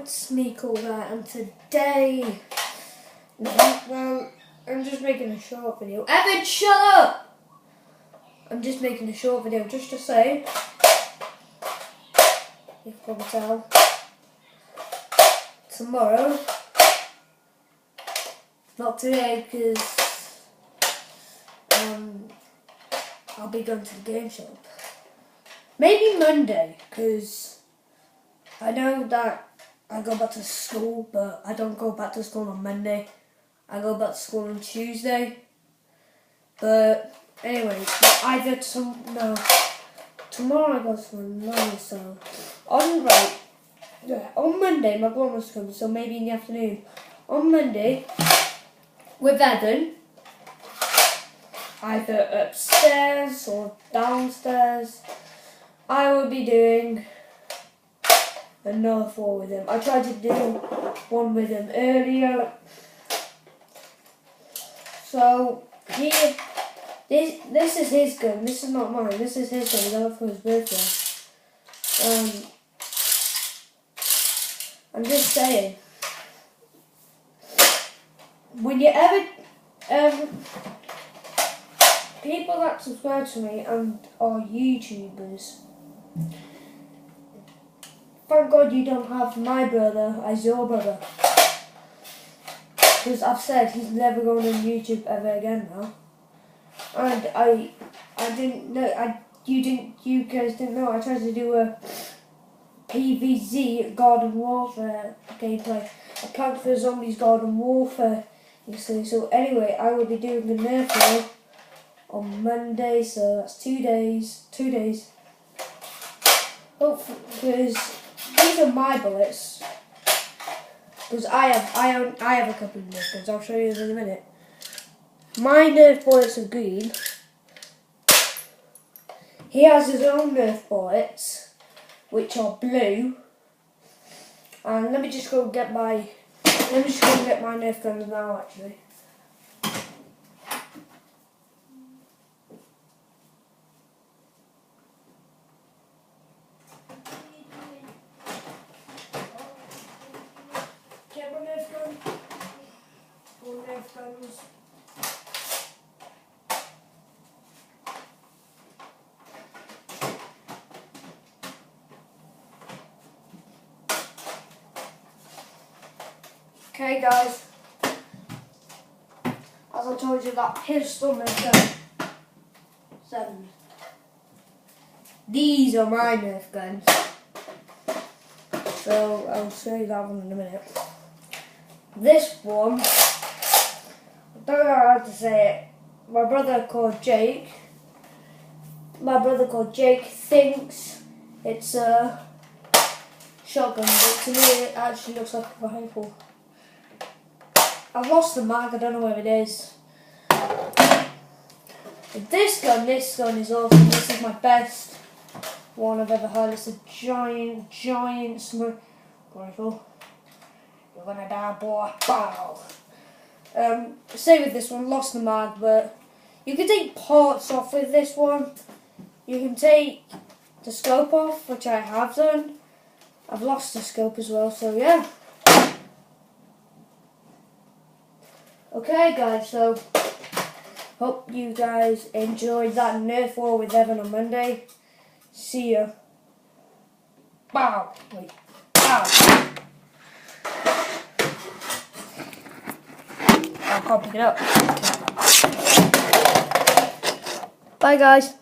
it's me, Colbert, and today, well, I'm just making a short video. Evan, shut up! I'm just making a short video just to say, you can probably tell, tomorrow, not today because I'll be going to the game shop. Maybe Monday, because I know that I go back to school, but I don't go back to school on Monday. I go back to school on Tuesday. But anyway, either tomorrow I go to another, so on Monday my grandma's coming, so maybe in the afternoon. On Monday with Evan, either upstairs or downstairs, I will be doing a nerf war with him. I tried to do one with him earlier. So this is his gun. This is not mine. This is his gun. He got it for his birthday. I'm just saying. When you ever people that subscribe to me and are YouTubers, thank God you don't have my brother as your brother. Because I've said he's never going on YouTube ever again now. And I didn't know, you guys didn't know, I tried to do a PvZ Garden Warfare gameplay. A Plants vs Zombies Garden Warfare, you see. So anyway, I will be doing the nerf war on Monday, so that's 2 days. Hopefully, because these are my bullets. Because I have a couple of nerf guns. I'll show you in a minute. My nerf bullets are green. He has his own nerf bullets, which are blue. And let me just go get my nerf guns now. Actually. Get my nerf gun. All nerf guns. Okay guys, as I told you, that pistol nerf gun 7. These are my nerf guns. So I'll show you that one in a minute. This one, I don't know how to say it. My brother called Jake thinks it's a shotgun, but to me it actually looks like a rifle. I've lost the mag, I don't know where it is. But this gun is awesome. This is my best one I've ever had. It's a giant smoke rifle. You're gonna die, boy. Bow. Same with this one, lost the mag, but you can take parts off with this one. You can take the scope off, which I have done. I've lost the scope as well, so yeah. Okay guys, so hope you guys enjoyed that nerf war with Evan on Monday. See ya. Bow. Wait. Bow. I can't pick it up. Bye guys.